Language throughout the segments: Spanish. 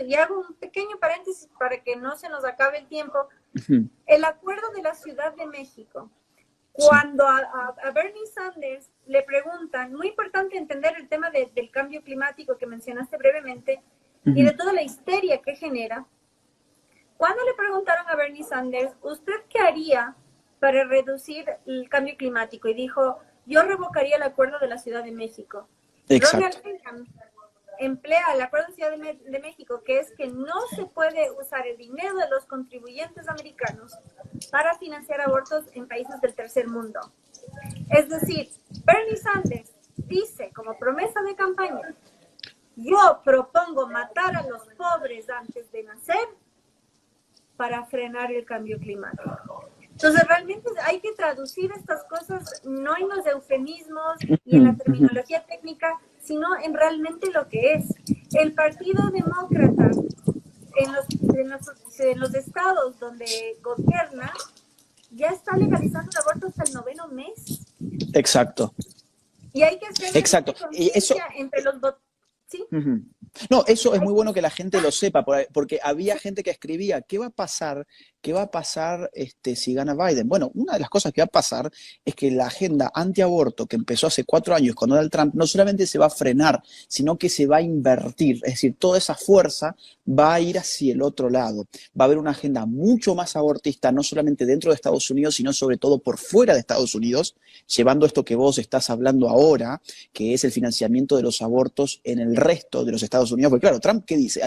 eso, y hago un pequeño paréntesis para que no se nos acabe el tiempo. Ujú. El acuerdo de la Ciudad de México, Sí. cuando a Bernie Sanders le preguntan, muy importante entender el tema del cambio climático que mencionaste brevemente y Ujú. de toda la histeria que genera, cuando le preguntaron a Bernie Sanders, ¿usted qué haría para reducir el cambio climático? Y dijo, yo revocaría el acuerdo de la Ciudad de México. Ronald Exacto. Reagan emplea el acuerdo de Ciudad de México, que es que no se puede usar el dinero de los contribuyentes americanos para financiar abortos en países del tercer mundo. Es decir, Bernie Sanders dice como promesa de campaña, yo propongo matar a los pobres antes de nacer para frenar el cambio climático. Entonces, realmente hay que traducir estas cosas no en los eufemismos y en la Ujú, ujú. terminología técnica, sino en realmente lo que es. El Partido Demócrata, en los estados donde gobierna, ya está legalizando el aborto hasta el noveno mes. Exacto. Y hay que hacer Exacto. realmente Y eso, conciencia entre los votos. ¿Sí? ujú. No, eso es Hay muy que... bueno que la gente lo sepa, porque había gente que escribía, ¿qué va a pasar? ¿Qué va a pasar si gana Biden? Bueno, una de las cosas que va a pasar es que la agenda antiaborto que empezó hace 4 años con Donald Trump no solamente se va a frenar, sino que se va a invertir. Es decir, toda esa fuerza va a ir hacia el otro lado. Va a haber una agenda mucho más abortista, no solamente dentro de Estados Unidos, sino sobre todo por fuera de Estados Unidos, llevando esto que vos estás hablando ahora, que es el financiamiento de los abortos en el resto de los Estados Unidos. Porque claro, Trump, ¿qué dice?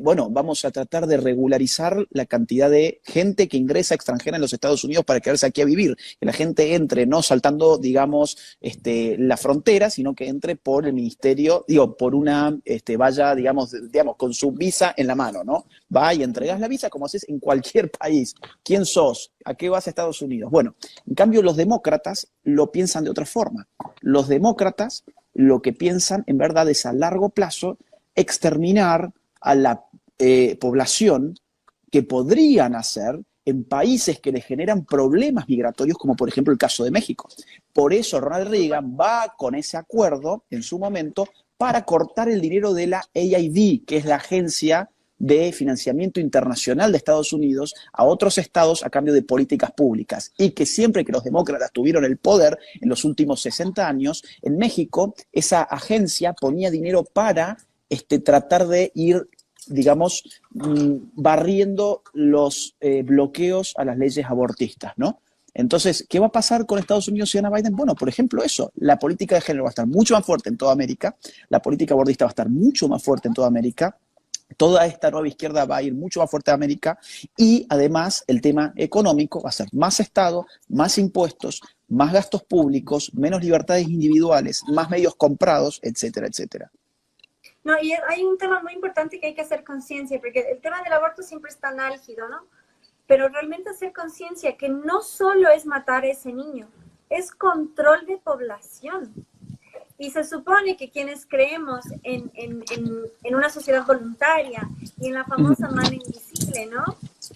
Bueno, vamos a tratar de regularizar la cantidad de gente que ingresa extranjera en los Estados Unidos para quedarse aquí a vivir. Que la gente entre, no saltando, digamos, la frontera, sino que entre por el ministerio, digo, por una, vaya, digamos, con su visa en la mano, ¿no? Va y entregas la visa como haces en cualquier país. ¿Quién sos? ¿A qué vas a Estados Unidos? Bueno, en cambio los demócratas lo piensan de otra forma. Los demócratas lo que piensan en verdad es a largo plazo exterminar a la población que podrían hacer en países que le generan problemas migratorios, como por ejemplo el caso de México. Por eso Ronald Reagan va con ese acuerdo en su momento para cortar el dinero de la AID, que es la agencia de financiamiento internacional de Estados Unidos a otros estados a cambio de políticas públicas. Y que siempre que los demócratas tuvieron el poder en los últimos 60 años, en México esa agencia ponía dinero para tratar de ir, digamos, barriendo los bloqueos a las leyes abortistas, ¿no? Entonces, ¿qué va a pasar con Estados Unidos si gana Biden? Bueno, por ejemplo, eso, la política de género va a estar mucho más fuerte en toda América, la política abortista va a estar mucho más fuerte en toda América, toda esta nueva izquierda va a ir mucho más fuerte a América y además el tema económico va a ser más Estado, más impuestos, más gastos públicos, menos libertades individuales, más medios comprados, etcétera, etcétera. No, y hay un tema muy importante que hay que hacer conciencia, porque el tema del aborto siempre es tan álgido, ¿no? Pero realmente hacer conciencia que no solo es matar a ese niño, es control de población. Y se supone que quienes creemos en una sociedad voluntaria y en la Uh famosa -huh. mano invisible, ¿no?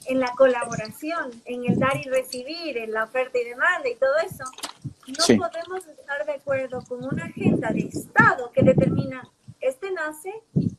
En la colaboración, en el dar y recibir, en la oferta y demanda y todo eso, no Sí. podemos estar de acuerdo con una agenda de Estado que determina, este nace,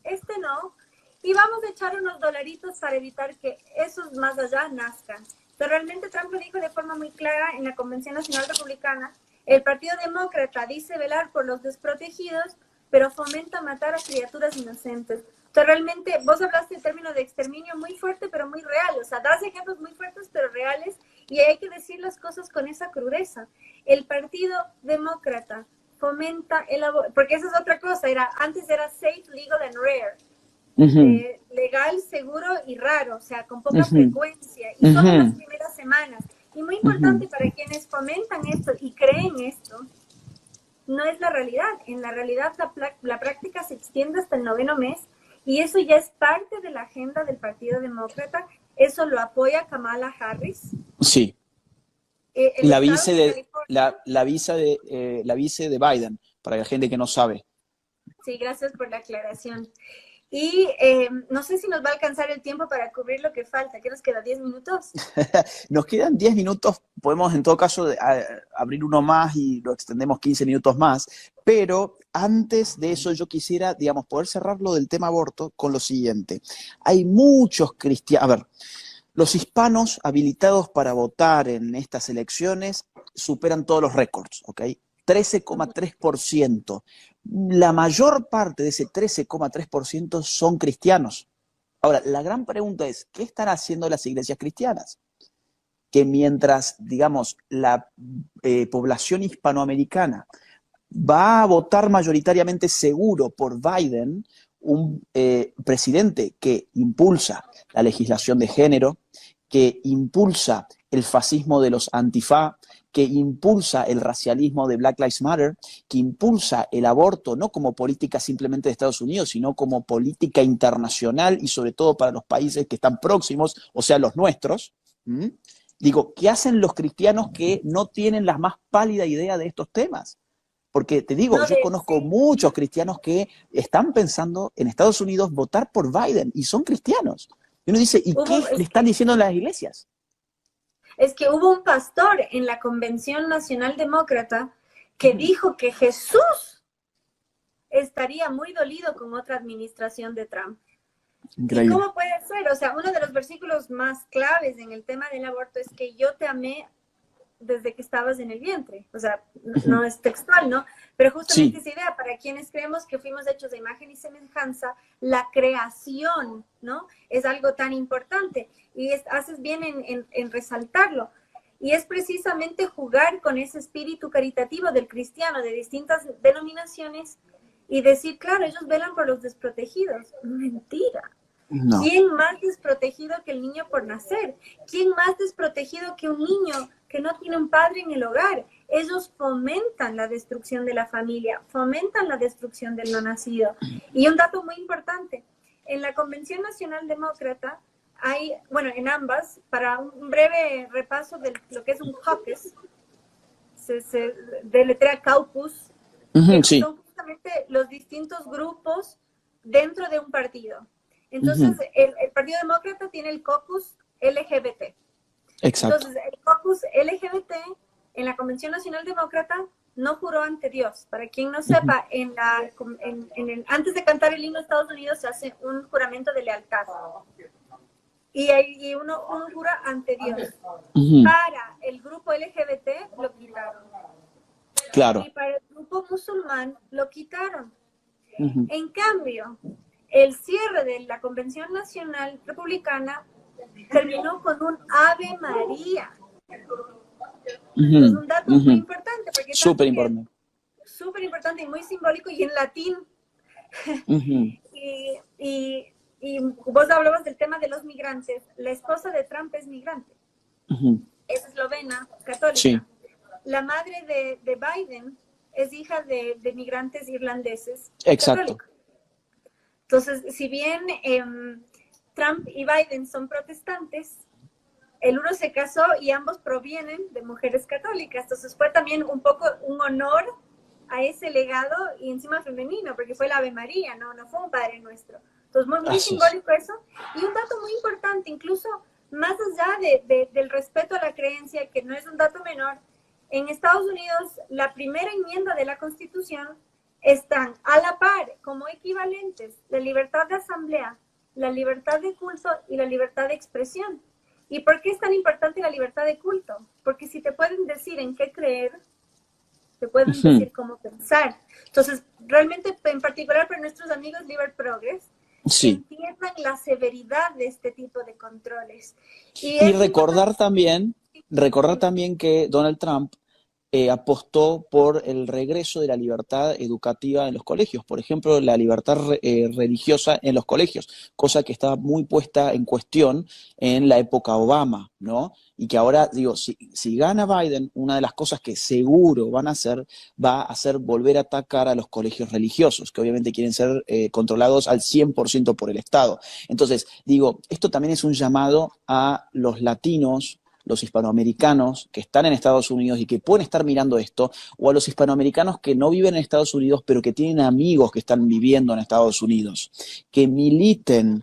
este no, y vamos a echar unos dolaritos para evitar que esos más allá nazcan. Pero realmente Trump lo dijo de forma muy clara en la Convención Nacional Republicana. El Partido Demócrata dice velar por los desprotegidos, pero fomenta matar a criaturas inocentes. Entonces, realmente, vos hablaste en términos de exterminio muy fuerte, pero muy real. O sea, das ejemplos muy fuertes, pero reales, y hay que decir las cosas con esa crudeza. El Partido Demócrata fomenta el aborto, porque esa es otra cosa, antes era safe, legal and rare. Uh -huh. Legal, seguro y raro, o sea, con Uh poca -huh. frecuencia, y Uh solo en las -huh. primeras semanas. Y muy Uh -huh. importante para quienes fomentan esto y creen esto, no es la realidad. En la realidad la práctica se extiende hasta el noveno mes y eso ya es parte de la agenda del Partido Demócrata. Eso lo apoya Kamala Harris. Sí. El estado de California. La vice de Biden, para la gente que no sabe. Sí, gracias por la aclaración. Y no sé si nos va a alcanzar el tiempo para cubrir lo que falta. ¿Qué nos queda? ¿10 minutos? Nos quedan 10 minutos, podemos en todo caso abrir uno más y lo extendemos 15 minutos más, pero antes de eso yo quisiera, digamos, poder cerrar lo del tema aborto con lo siguiente. Hay muchos cristianos, a ver, los hispanos habilitados para votar en estas elecciones superan todos los récords, ¿ok? 13,3%. La mayor parte de ese 13,3% son cristianos. Ahora, la gran pregunta es, ¿qué están haciendo las iglesias cristianas? Que mientras, digamos, la población hispanoamericana va a votar mayoritariamente seguro por Biden, un presidente que impulsa la legislación de género, que impulsa el fascismo de los antifa, que impulsa el racialismo de Black Lives Matter, que impulsa el aborto no como política simplemente de Estados Unidos, sino como política internacional y sobre todo para los países que están próximos, o sea, los nuestros. Digo, ¿qué hacen los cristianos que no tienen la más pálida idea de estos temas? Porque te digo, No, yo conozco sí. muchos cristianos que están pensando en Estados Unidos votar por Biden y son cristianos. Y uno dice, ¿y qué le están diciendo en las iglesias? Es que hubo un pastor en la Convención Nacional Demócrata que dijo que Jesús estaría muy dolido con otra administración de Trump. Increíble. ¿Y cómo puede ser? O sea, uno de los versículos más claves en el tema del aborto es que yo te amé desde que estabas en el vientre. O sea, no es textual, ¿no? Pero justamente esa idea, para quienes creemos que fuimos hechos de imagen y semejanza, la creación, ¿no? Es algo tan importante. Y haces bien en resaltarlo. Y es precisamente jugar con ese espíritu caritativo del cristiano de distintas denominaciones y decir, claro, ellos velan por los desprotegidos. Mentira. No. ¿Quién más desprotegido que el niño por nacer? ¿Quién más desprotegido que un niño que no tiene un padre en el hogar? Ellos fomentan la destrucción de la familia, fomentan la destrucción del no nacido. Y un dato muy importante, en la Convención Nacional Demócrata hay, bueno, en ambas, para un breve repaso de lo que es un caucus, se deletrea caucus, que son justamente los distintos grupos dentro de un partido. Entonces, el Partido Demócrata tiene el caucus LGBT. Exacto. Entonces, el caucus LGBT en la Convención Nacional Demócrata no juró ante Dios. Para quien no sepa, antes de cantar el himno de Estados Unidos se hace un juramento de lealtad. Y uno jura ante Dios. Para el grupo LGBT lo quitaron. Claro. Y para el grupo musulmán lo quitaron. En cambio, el cierre de la Convención Nacional Republicana terminó con un Ave María. Es un dato muy importante. Súper importante. Súper importante y muy simbólico y en latín. Y vos hablabas del tema de los migrantes. La esposa de Trump es migrante. Es eslovena, católica. Sí. La madre de Biden es hija de migrantes irlandeses. Exacto. Católicos. Entonces, si bien Trump y Biden son protestantes, el uno se casó y ambos provienen de mujeres católicas. Entonces fue también un poco un honor a ese legado y encima femenino, porque fue la Ave María, no fue un Padre Nuestro. Entonces muy simbólico eso. Y un dato muy importante, incluso más allá del respeto a la creencia, que no es un dato menor, en Estados Unidos la primera enmienda de la Constitución están a la par, como equivalentes, la libertad de asamblea, la libertad de culto y la libertad de expresión. ¿Y por qué es tan importante la libertad de culto? Porque si te pueden decir en qué creer, te pueden decir cómo pensar. Entonces, realmente, en particular para nuestros amigos Liber Progress, entiendan la severidad de este tipo de controles. Y recordar también que Donald Trump apostó por el regreso de la libertad educativa en los colegios, por ejemplo, la libertad religiosa en los colegios, cosa que estaba muy puesta en cuestión en la época Obama, ¿no? Y que ahora, digo, si gana Biden, una de las cosas que seguro va a hacer volver a atacar a los colegios religiosos, que obviamente quieren ser controlados al 100% por el Estado. Entonces, digo, esto también es un llamado a los latinos, los hispanoamericanos que están en Estados Unidos y que pueden estar mirando esto, o a los hispanoamericanos que no viven en Estados Unidos, pero que tienen amigos que están viviendo en Estados Unidos, que militen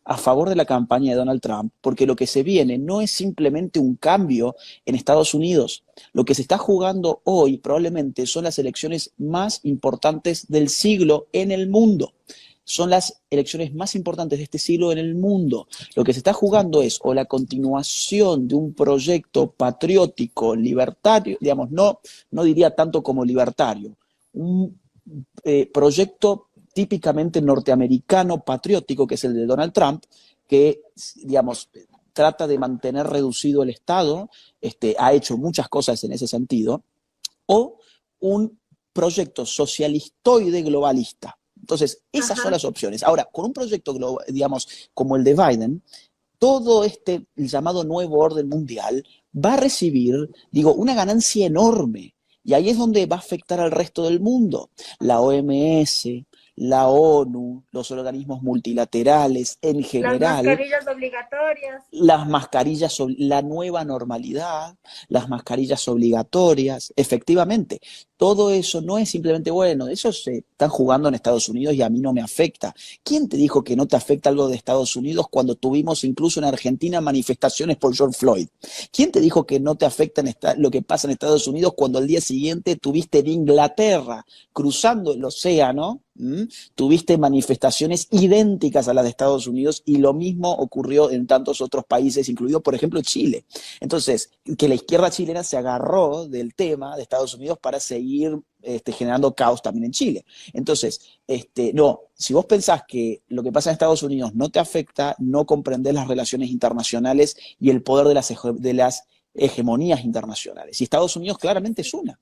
a favor de la campaña de Donald Trump, porque lo que se viene no es simplemente un cambio en Estados Unidos. Lo que se está jugando hoy probablemente son las elecciones más importantes del siglo en el mundo. Son las elecciones más importantes de este siglo en el mundo. Lo que se está jugando es o la continuación de un proyecto patriótico, libertario, digamos, no diría tanto como libertario, un proyecto típicamente norteamericano patriótico, que es el de Donald Trump, que, digamos, trata de mantener reducido el Estado, ha hecho muchas cosas en ese sentido, o un proyecto socialistoide globalista. Entonces, esas son las opciones. Ahora, con un proyecto, digamos, como el de Biden, todo el llamado nuevo orden mundial va a recibir, digo, una ganancia enorme. Y ahí es donde va a afectar al resto del mundo. La OMS, la ONU, los organismos multilaterales en Las general, mascarillas obligatorias. las mascarillas, la nueva normalidad, las mascarillas obligatorias, efectivamente, todo eso no es simplemente, bueno, eso se están jugando en Estados Unidos y a mí no me afecta. ¿Quién te dijo que no te afecta algo de Estados Unidos cuando tuvimos incluso en Argentina manifestaciones por George Floyd? ¿Quién te dijo que no te afecta lo que pasa en Estados Unidos cuando al día siguiente tuviste en Inglaterra, cruzando el océano, tuviste manifestaciones idénticas a las de Estados Unidos y lo mismo ocurrió en tantos otros países, incluido, por ejemplo, Chile? Entonces, que la izquierda chilena se agarró del tema de Estados Unidos para seguir generando caos también en Chile. Entonces, no, si vos pensás que lo que pasa en Estados Unidos no te afecta, no comprendés las relaciones internacionales y el poder de las hegemonías internacionales. Y Estados Unidos claramente es una.